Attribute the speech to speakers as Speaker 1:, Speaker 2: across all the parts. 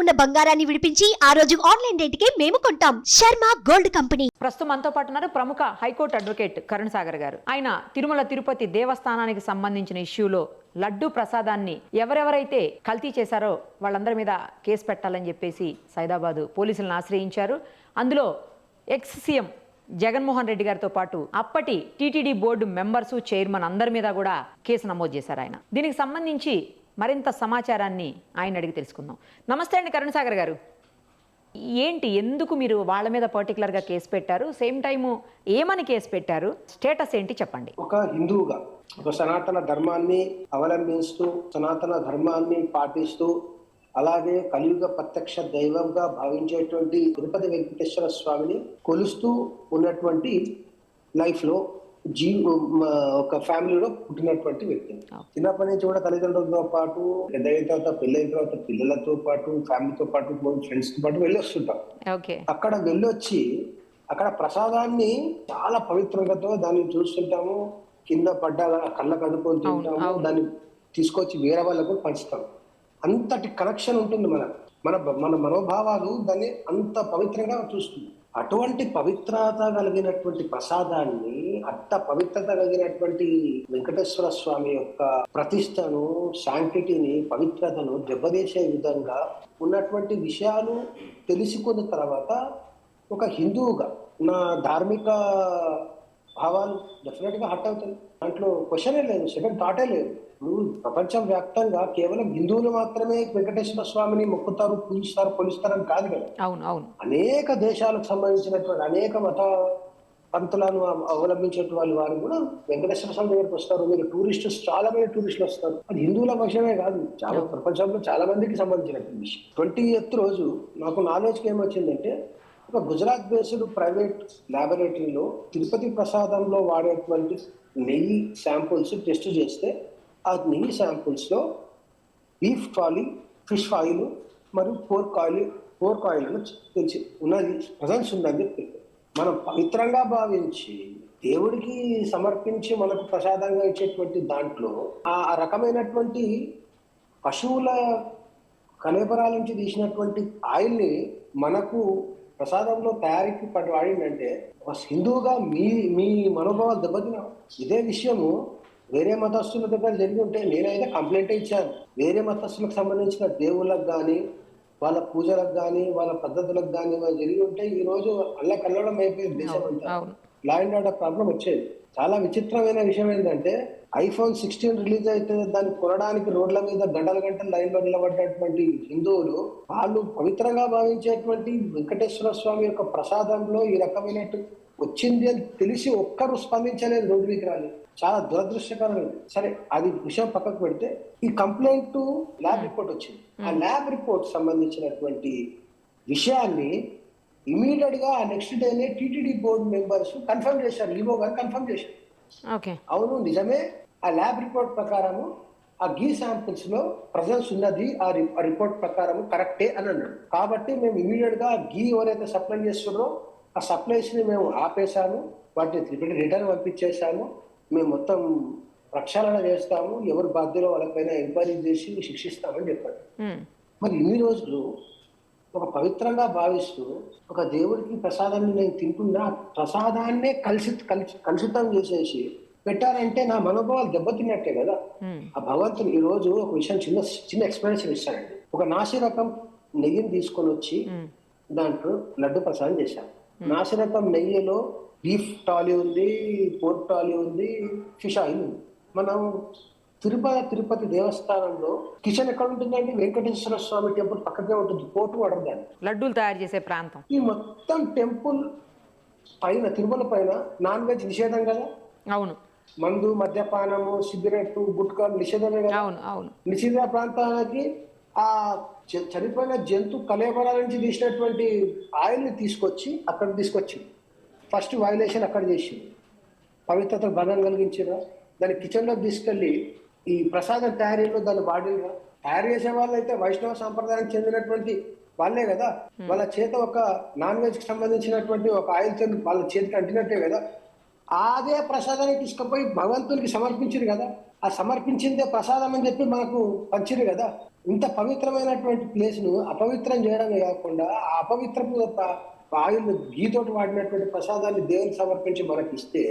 Speaker 1: ఉన్న బంగారాన్ని విడిపించి ఆ రోజు ఆన్లైన్ రేటుకే మేము కొంటాం. Sharma gold company.
Speaker 2: ప్రస్తుతం మనతో పాటు ఉన్నారు ప్రముఖ హైకోర్టు అడ్వకేట్ కరుణ్ సాగర్ గారు. ఆయన తిరుమల తిరుపతి దేవస్థానానికి సంబంధించిన ఇష్యూలో లడ్డు ప్రసాదాన్ని ఎవరెవరైతే కల్తీ చేశారో వాళ్ళందరి మీద కేసు పెట్టాలని చెప్పేసి సైదాబాద్ పోలీసులను ఆశ్రయించారు. అందులో ఎక్స్ సీఎం జగన్మోహన్ రెడ్డి గారితో పాటు అప్పటి టీటీడీ బోర్డు మెంబర్స్, చైర్మన్ అందరి మీద కూడా కేసు నమోదు చేశారు ఆయన. దీనికి సంబంధించి మరింత సమాచారాన్ని ఆయన అడిగి తెలుసుకుందాం. నమస్తే అండి కరుణ్ సాగర్ గారు. ఏంటి, ఎందుకు మీరు వాళ్ళ మీద పర్టికులర్గా కేసు పెట్టారు? సేమ్ టైము ఏమని కేసు పెట్టారు? స్టేటస్ ఏంటి చెప్పండి.
Speaker 3: ఒక హిందువుగా ఒక సనాతన ధర్మాన్ని అవలంబిస్తూ సనాతన ధర్మాన్ని పాటిస్తూ అలాగే కలియుగ ప్రత్యక్ష దైవంగా భావించేటువంటి తిరుపతి వెంకటేశ్వర స్వామిని కొలుస్తూ ఉన్నటువంటి లైఫ్ లో ఒక ఫ్యామిలీలో పుట్టినటువంటి వ్యక్తి. చిన్నప్పటి నుంచి కూడా తల్లిదండ్రులతో పాటు పెద్దయిన తర్వాత పెళ్ళైన తర్వాత పిల్లలతో పాటు ఫ్యామిలీతో పాటు ఫ్రెండ్స్ తో పాటు వెళ్ళి వస్తుంటాం. అక్కడ వెళ్ళొచ్చి అక్కడ ప్రసాదాన్ని చాలా పవిత్రతతో దాన్ని చూస్తుంటాము. కింద పడ్డా కళ్ళకు అదుకొని తింటాము. దాన్ని తీసుకొచ్చి వేరే వాళ్ళకు పంచుతాం. అంతటి కనెక్షన్ ఉంటుంది మన మనోభావాలు దాన్ని అంత పవిత్రంగా చూస్తుంది. అటువంటి పవిత్రత కలిగినటువంటి ప్రసాదాన్ని, అంత పవిత్రత కలిగినటువంటి వెంకటేశ్వర స్వామి యొక్క ప్రతిష్టను, శాంక్టిటీని, పవిత్రతను దెబ్బతీసే విధంగా ఉన్నటువంటి విషయాలు తెలుసుకున్న తర్వాత ఒక హిందువుగా నా ధార్మిక భావాలు డెఫినెట్ గా హట్ అవుతాయి. దాంట్లో క్వశ్చనే లేదు, సెకండ్ థాటే లేదు. ఇప్పుడు ప్రపంచం వ్యాప్తంగా కేవలం హిందువులు మాత్రమే వెంకటేశ్వర స్వామిని మొక్కుతారు, పూజిస్తారు, కొలుస్తారని కాదు కదా. అనేక దేశాలకు సంబంధించినటువంటి అనేక మత పంతులను అవలంబించేటువంటి వారు కూడా వెంకటేశ్వర స్వామి దగ్గరికి వస్తారు. మీరు టూరిస్టులు, చాలా మంది టూరిస్టులు వస్తారు. అది హిందువుల విషయమే కాదు, చాలా ప్రపంచంలో చాలా మందికి సంబంధించినటువంటి విషయం. 20th రోజు నాకు నాలెడ్జ్కి ఏమొచ్చిందంటే, ఒక గుజరాత్ బేస్డ్ ప్రైవేట్ ల్యాబొరేటరీలో తిరుపతి ప్రసాదంలో వాడేటువంటి నెయ్యి శాంపుల్స్ టెస్ట్ చేస్తే ఆ నెయ్యి శాంపుల్స్ లో బీఫ్ టాలీ, ఫిష్ ఆయిల్ మరియు పోర్క్ ఆయిల్ తెలిసి ఉన్నది, ప్రజెన్స్ ఉందని చెప్పి మనం పవిత్రంగా భావించి దేవుడికి సమర్పించి మనకు ప్రసాదంగా ఇచ్చేటువంటి దాంట్లో ఆ రకమైనటువంటి పశువుల కలేబరాల నుంచి తీసినటువంటి ఆయిల్ని మనకు ప్రసాదంలో తయారీకి వాడిందంటే ఒక హిందువుగా మీ మనోభావాలు దెబ్బతిన. ఇదే విషయము వేరే మతస్థుల దగ్గర జరిగి ఉంటే నేనైతే కంప్లైంట్ ఇచ్చాను. వేరే మతస్థులకు సంబంధించిన దేవుళ్ళకు కానీ, వాళ్ళ పూజలకు కానీ, వాళ్ళ పద్ధతులకు కానీ జరిగి ఉంటే ఈ రోజు అల్లకల్లోలం అయిపోయింది దేశం అంతా. లా అండ్ ఆర్డర్ ప్రాబ్లం వచ్చేది. చాలా విచిత్రమైన విషయం ఏంటంటే, iPhone 16 రిలీజ్ అయితే దాన్ని కొనడానికి రోడ్ల మీద గంటల లైన్లో నిలబడ్డటువంటి హిందువులు వాళ్ళు పవిత్రంగా భావించేటువంటి వెంకటేశ్వర స్వామి యొక్క ప్రసాదంలో ఈ రకమైనట్టు వచ్చింది అని తెలిసి ఒక్కరు స్పందించలేదు, రోడ్డు మీకు రాలేదు. చాలా దురదృష్టకరమైనది. సరే, అది విషయం పక్కకు పెడితే ఈ కంప్లైంట్ ల్యాబ్ రిపోర్ట్ వచ్చింది. ఆ ల్యాబ్ రిపోర్ట్ సంబంధించినటువంటి విషయాన్ని ఇమీడియట్ గా నెక్స్ట్ డేనే టీటీడీ బోర్డు మెంబర్స్ కన్ఫర్మ్ చేశారు. ఈవో గారు కన్ఫర్మ్ చేశారు, అవును నిజమే, ఆ ల్యాబ్ రిపోర్ట్ ప్రకారము ఆ గీ శాంపిల్స్ లో ప్రజెన్స్ ఉన్నది, ఆ రిపోర్ట్ ప్రకారం కరెక్టే అని అన్నాడు. కాబట్టి మేము ఇమీడియట్ గా గీ ఎవరైతే సప్లై చేస్తున్నారో ఆ సప్లైస్ ని మేము ఆపేశాము, వాటిని రిటర్న్ పంపించేశాము, మేము మొత్తం ప్రక్షాళన చేస్తాము, ఎవరు బాధ్యులో వాళ్ళపైన ఎంక్వైరీ చేసి శిక్షిస్తామని చెప్పాడు. మరి ఇన్ని రోజులు ఒక పవిత్రంగా భావిస్తూ ఒక దేవుడికి ప్రసాదాన్ని నేను తింటున్నా, ప్రసాదాన్నే కలుషితం చేసేసి పెట్టారంటే నా మనోభావాలు దెబ్బతిన్నట్టే కదా. ఆ భగవంతుని ఈ రోజు ఒక విషయం చిన్న ఎక్స్ప్లెనేషన్ ఇస్తానండి. ఒక నాసిరకం నెయ్యిని తీసుకొని వచ్చి దాంట్లో లడ్డు ప్రసాదం చేశాను. నాసిరకం నెయ్యిలో బీఫ్ టాలీ ఉంది, పోర్క్ టాలీ ఉంది, ఫిష్ ఆయిల్ ఉంది. మనం తిరుపతి దేవస్థానంలో కిచెన్ ఎక్కడ ఉంటుందండి? వెంకటేశ్వర స్వామి టెంపుల్ పక్కనే ఉంటుంది, కోర్టు వాటర్ దాన్ని
Speaker 2: లడ్డూలు తయారు చేసే ప్రాంతం. ఈ
Speaker 3: మొత్తం టెంపుల్ పైన, తిరుమల పైన నాన్ వెజ్ నిషేధం కదా.
Speaker 2: అవును.
Speaker 3: మందు, మద్యపానము, సిగరెట్, గుట్కాలు నిషేధమే కదా. అవును. నిషేధ ప్రాంతానికి ఆ చనిపోయిన జంతు కలేబరాల నుంచి తీసినటువంటి ఆయిల్ ని తీసుకొచ్చి అక్కడ తీసుకొచ్చింది. ఫస్ట్ వైలేషన్ అక్కడ చేసింది, పవిత్రత భంగం కలిగించిరా. దాన్ని కిచెన్ లో తీసుకెళ్లి ఈ ప్రసాదం తయారీలో దాన్ని వాడిరా. తయారు చేసే వాళ్ళు అయితే వైష్ణవ సాంప్రదాయానికి చెందినటువంటి వాళ్ళే కదా. వాళ్ళ చేత ఒక నాన్ వెజ్ కి సంబంధించినటువంటి ఒక ఆయిల్ తో వాళ్ళ చేతికి అంటినట్టే కదా. అదే ప్రసాదాన్ని తీసుకుపోయి భగవంతునికి సమర్పించింది కదా. ఆ సమర్పించిందే ప్రసాదం అని చెప్పి మనకు పంచింది కదా. ఇంత పవిత్రమైనటువంటి ప్లేస్ ను అపవిత్రం చేయడమే కాకుండా ఆ అపవిత్రపు ఆయిల్ గీతోటి వాడినటువంటి ప్రసాదాన్ని దేవునికి సమర్పించి మనకి ఇస్తే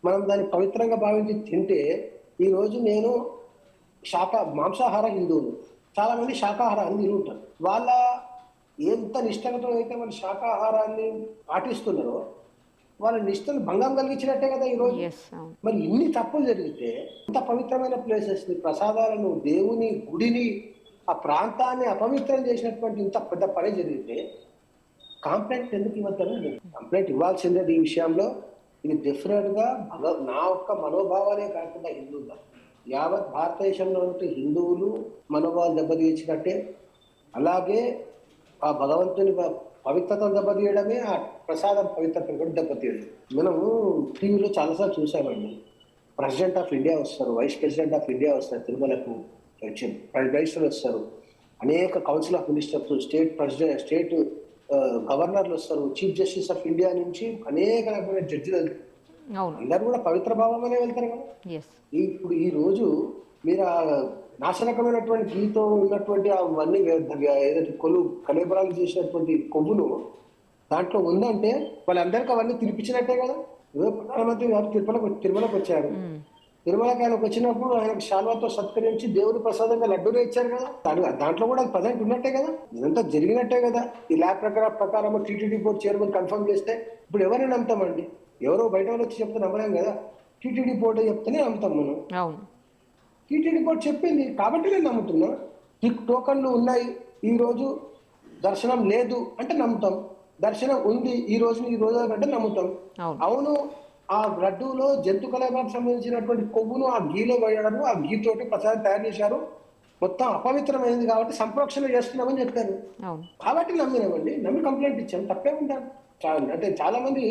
Speaker 3: మనం దాన్ని పవిత్రంగా భావించి తింటే ఈ రోజు నేను మాంసాహార హిందువులు, చాలా మంది శాకాహారాన్ని తిని ఉంటారు. వాళ్ళ ఎంత నిష్టతో అయితే వాళ్ళు శాకాహారాన్ని పాటిస్తున్నారో వాళ్ళ నిష్టను భంగం కలిగించినట్టే కదా ఈరోజు. మరి ఇన్ని తప్పులు జరిగితే ఇంత పవిత్రమైన ప్లేసెస్ ని, ప్రసాదాలను, దేవుని గుడిని, ఆ ప్రాంతాన్ని అపవిత్రం చేసినటువంటి ఇంత పెద్ద పని జరిగితే కంప్లైంట్ ఎందుకు ఇవ్వద్దు? కంప్లైంట్ ఇవ్వాల్సిందే ఈ విషయంలో. ఇది డెఫినెట్ గా నా యొక్క మనోభావాలే కాకుండా హిందువుల యావత్ భారతదేశంలో ఉంటే హిందువులు మనోభావాలు దెబ్బతీయించినట్టే. అలాగే ఆ భగవంతుని పవిత్రతను దెబ్బతీయడమే, ఆ ప్రసాదం పవిత్రతను కూడా దెబ్బతీయడం. మనము టీవీలో చాలాసార్లు చూసామండి. ప్రెసిడెంట్ ఆఫ్ ఇండియా వస్తారు, వైస్ ప్రెసిడెంట్ ఆఫ్ ఇండియా వస్తారు, తిరుమలకు ప్రైమ్ మినిస్టర్ వస్తారు, అనేక కౌన్సిల్ ఆఫ్ మినిస్టర్స్, స్టేట్ గవర్నర్లు వస్తారు, చీఫ్ జస్టిస్ ఆఫ్ ఇండియా నుంచి అనేక రకమైన జడ్జిలు వెళ్తారు. అందరూ కూడా పవిత్ర భావంగానే వెళ్తారు కదా. ఇప్పుడు ఈ రోజు మీరు ఆ నాశనకమైనటువంటి గీతో ఉన్నటువంటి అవన్నీ ఏదైతే కలేబరాలు చేసినటువంటి కొవ్వును దాంట్లో ఉందంటే వాళ్ళందరికీ అవన్నీ తినిపించినట్టే కదా. ప్రధానమంత్రి గారు తిరుమలకు వచ్చారు. తిరుమలకి ఆయనకు వచ్చినప్పుడు ఆయనకు శాల్వాతో సత్కరించి దేవుని ప్రసాదంగా లడ్డూనే ఇచ్చారు కదా. దాంట్లో కూడా ప్రజెంట్ ఉన్నట్టే కదా, ఇదంతా జరిగినట్టే కదా. ఈ ల్యాబ్ ప్రకారం టీటీడీ బోర్డు చైర్మన్ కన్ఫర్మ్ చేస్తే ఇప్పుడు ఎవరిని నమ్ముతామండి? ఎవరో బయట వాళ్ళు వచ్చి చెప్తే నమ్మలేం కదా. టీటీడీ బోర్డు చెప్తేనే నమ్ముతాం మనం. టీటీడీ బోర్డు చెప్పింది కాబట్టి నేను నమ్ముతున్నా. టోకన్లు ఉన్నాయి, ఈ రోజు దర్శనం లేదు అంటే నమ్ముతాం. దర్శనం ఉంది ఈ రోజు అంటే నమ్ముతాం. అవును, ఆ లడ్డూలో జంతు కళాలకు సంబంధించినటువంటి కొవ్వును ఆ గీలో వేయడము, ఆ గీతోటి ప్రసాదం తయారు చేశారు, మొత్తం అపవిత్రమైంది కాబట్టి సంప్రోక్షణ చేస్తున్నామని చెప్పారు. కాబట్టి నమ్మినామండి, నమ్మి కంప్లైంట్ ఇచ్చాం. తప్పే ఉంటాను. అంటే చాలా మంది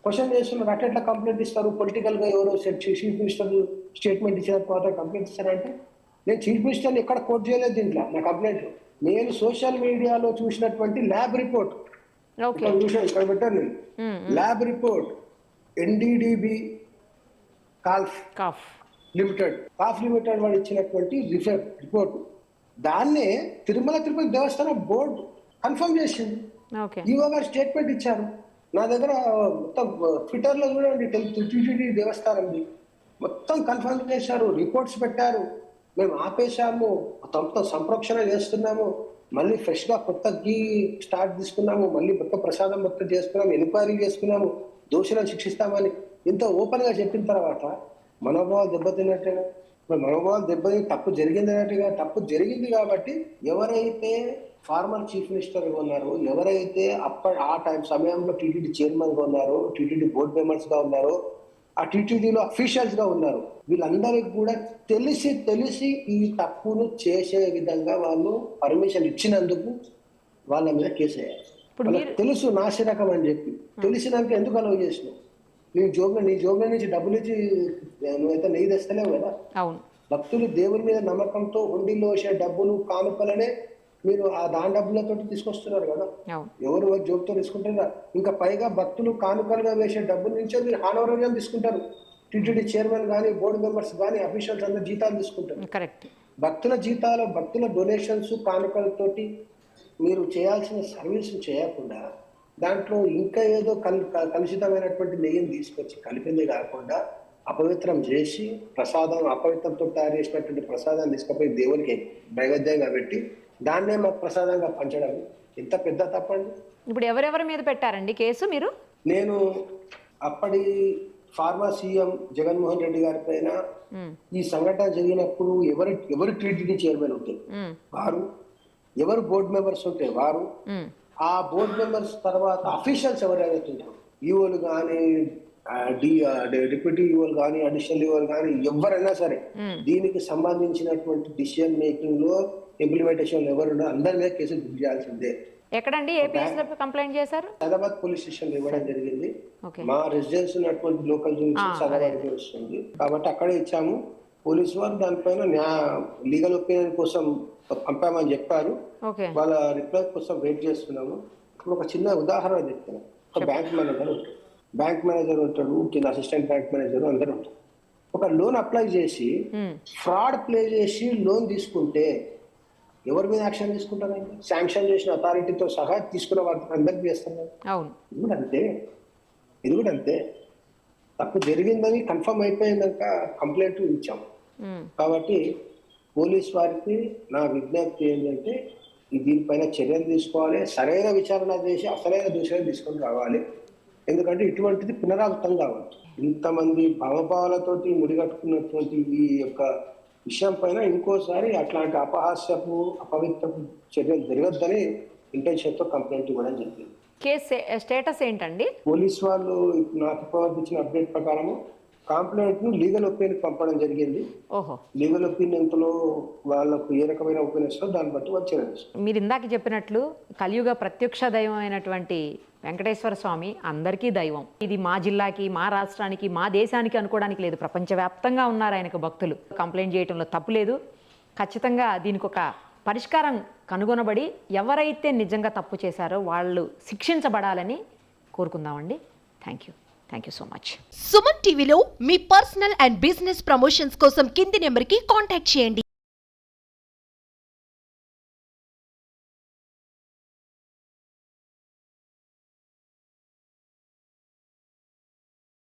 Speaker 3: క్వశ్చన్ చేస్తున్నారు, అట్లా కంప్లైంట్ ఇస్తారు, పొలిటికల్ గా ఎవరో చీఫ్ మినిస్టర్ స్టేట్మెంట్ ఇచ్చిన తర్వాత కంప్లైంట్ ఇస్తారంటే నేను చీఫ్ మినిస్టర్ని ఎక్కడ కోట్ చేయలేదు దీంట్లో నా కంప్లైంట్. నేను సోషల్ మీడియాలో చూసినటువంటి ల్యాబ్ రిపోర్ట్ ఇక్కడ పెట్టాను నేను. ల్యాబ్ రిపోర్ట్ ఎన్డీడీబీ కాఫ్ లిమిటెడ్ వాళ్ళు ఇచ్చినటువంటి రిపోర్ట్, దాన్నే తిరుపతి దేవస్థానం బోర్డు కన్ఫర్మ్ చేసింది. ఈవో గారు స్టేట్మెంట్ ఇచ్చారు. నా దగ్గర మొత్తం ట్విట్టర్ లో చూడండి, టీటీడీ దేవస్థానంది మొత్తం కన్ఫర్మ్ చేశారు, రిపోర్ట్స్ పెట్టారు. మేము ఆపేశాము, మొత్తం సంప్రోక్షణ చేస్తున్నాము, మళ్ళీ ఫ్రెష్ గా కొత్త గీ స్టార్ట్ తీసుకున్నాము, మళ్ళీ మొత్తం ప్రసాదం మొత్తం చేసుకున్నాము, ఎంక్వైరీ చేసుకున్నాము, దోషులను శిక్షిస్తామని ఇంత ఓపెన్ గా చెప్పిన తర్వాత మనోభావాలు దెబ్బతిన్నట్టుగా, మనోభావాలు దెబ్బతిని తప్పు జరిగింది అన్నట్టుగా. తప్పు జరిగింది కాబట్టి ఎవరైతే ఫార్మర్ చీఫ్ మినిస్టర్ గా ఉన్నారో, ఎవరైతే ఆ సమయంలో టీటీడీ చైర్మన్ గా ఉన్నారో, టీటీడీ బోర్డు మెంబర్స్ గా ఉన్నారో, ఆ టీటీడీలో అఫీషియల్స్ గా ఉన్నారు, వీళ్ళందరికీ కూడా తెలిసి ఈ తప్పును చేసే విధంగా వాళ్ళు పర్మిషన్ ఇచ్చినందుకు వాళ్ళ మీద కేసు వేయాలి. తెలుసు నాశనకం అని చెప్పి తెలిసినాక ఎందుకు అలవ్ చేసినావు? నీ జోబులో నుంచి డబ్బులు ఇచ్చి నువ్వైతే నెయ్యి తెస్తలేవు కదా. భక్తులు దేవుని మీద నమ్మకంతో హుండీలో వచ్చే డబ్బులు కానుకలనే మీరు ఆ దాని డబ్బులతో తీసుకొస్తున్నారు కదా. ఎవరు జోబుతో తీసుకుంటున్నారు? ఇంకా పైగా భక్తులు కానుకలుగా వేసే డబ్బుల నుంచే మీరు హానోరేరియం తీసుకుంటారు. టీటీడీ చైర్మన్ కానీ, బోర్డు మెంబర్స్ కానీ, అఫీషియల్స్ అందరూ జీతాలు తీసుకుంటారు. భక్తుల జీతాలు, భక్తుల డొనేషన్స్, కానుకలతోటి మీరు చేయాల్సిన సర్వీస్ చేయకుండా దాంట్లో ఇంకా ఏదో కలుషితమైనటువంటి నెయ్యిని తీసుకొచ్చి కలిపింది కాకుండా అపవిత్రం చేసి అపవిత్రంతో తయారు చేసినటువంటి ప్రసాదాన్ని తీసుకుపోయి దేవునికి నైవేద్యంగా పెట్టి దాన్నే మాకు ప్రసాదంగా పంచడం ఎంత పెద్ద తప్పండి.
Speaker 2: ఇప్పుడు ఎవరెవరి మీద పెట్టారండి కేసు మీరు?
Speaker 3: నేను అప్పటి ఫార్మర్ సీఎం జగన్మోహన్ రెడ్డి గారి పైన ఈ సంఘటన జరిగినప్పుడు ఎవరు టీటీడీ చైర్మన్ ఉంటే వారు, ఎవరు బోర్డు మెంబర్స్ ఉంటే వారు, ఆ బోర్డు మెంబర్స్ తర్వాత అఫీషియల్స్ ఎవరైతే ఉంటారు, ఈఓలు కానీ, డిప్యూటీ ఈఓలు కానీ, అడిషనల్ ఈఓలు కానీ, ఎవరైనా సరే దీనికి సంబంధించినటువంటి డిసిజన్ మేకింగ్ లో, ఇంప్లిమెంటేషన్ లో ఎవరు అందరి మీద కేసులు బుక్ చేయాల్సిందే.
Speaker 2: ఎక్కడండి ఏ ప్లేస్ కంప్లైంట్ చేశారు?
Speaker 3: హైదరాబాద్ పోలీస్ స్టేషన్ ఇవ్వడం జరిగింది. మా రెసిడెన్స్ ఉన్నటువంటి లోకల్ హైదరాబాద్ వస్తుంది కాబట్టి అక్కడే ఇచ్చాము. పోలీసు వారు దానిపైన లీగల్ ఒపీనియన్ కోసం పంపామని చెప్పారు. వాళ్ళ రిప్లై కోసం వెయిట్ చేస్తున్నాము. ఇప్పుడు ఒక చిన్న ఉదాహరణ చెప్తాను. ఒక బ్యాంక్ మేనేజర్ ఉంటాడు, కింద అసిస్టెంట్ బ్యాంక్ మేనేజర్ అందరూ ఉంటారు. ఒక లోన్ అప్లై చేసి ఫ్రాడ్ ప్లే చేసి లోన్ తీసుకుంటే ఎవరి మీద యాక్షన్ తీసుకుంటారండి? శాంక్షన్ చేసిన అథారిటీతో సహా తీసుకున్న వారికి అందరికీ చేస్తున్నారు.
Speaker 2: అవును.
Speaker 3: ఇది కూడా అంతే. తప్పు జరిగిందని కన్ఫర్మ్ అయిపోయిందాక కంప్లైంట్ ఇచ్చాం. కాబట్టి పోలీస్ వారికి నా విజ్ఞప్తి ఏంటంటే దీనిపైన చర్యలు తీసుకోవాలి, సరైన విచారణ చేసి అసలైన దోషులను తీసుకొని రావాలి. ఎందుకంటే ఇటువంటిది పునరావృతం కావచ్చు. ఇంతమంది భావభావాలతోటి ముడిగట్టుకున్నటువంటి ఈ యొక్క విషయం పైన ఇంకోసారి అట్లాంటి అపహాస్యపు అపవిత్రపు చర్యలు జరగద్దని ఇంటెన్షన్తో కంప్లైంట్ ఇవ్వడం జరిగింది.
Speaker 2: కేసు స్టేటస్ ఏంటండి?
Speaker 3: పోలీస్ వాళ్ళు నాకు ఇచ్చిన అప్డేట్ ప్రకారము కంప్లైంట్ ను లీగల్ ఒపీనియన్ పంపడం జరిగింది.
Speaker 2: ఓహో.
Speaker 3: లీగల్ ఒపీనియన్ లో వాళ్ళకు ఏ రకమైన ఒపీనియన్ దాన్ని బట్టి వచ్చారు.
Speaker 2: మీరు ఇందాక చెప్పినట్లు కలియుగ ప్రత్యక్ష దైవం అయినటువంటి వెంకటేశ్వర స్వామి అందరికీ దైవం. ఇది మా జిల్లాకి, మా రాష్ట్రానికి, మా దేశానికి అనుకోవడానికి లేదు. ప్రపంచవ్యాప్తంగా ఉన్నారు ఆయనకు భక్తులు. కంప్లైంట్ చేయడంలో తప్పు లేదు. ఖచ్చితంగా దీనికి ఒక పరిష్కారం కనుగొనబడి ఎవరైతే నిజంగా తప్పు చేశారో వాళ్ళు శిక్షించబడాలని కోరుకుందామండి. Thank you so much.
Speaker 1: Suman టీవీలో మీ పర్సనల్ అండ్ బిజినెస్ ప్రమోషన్స్ కోసం కింది నెంబర్కి కాంటాక్ట్ చేయండి.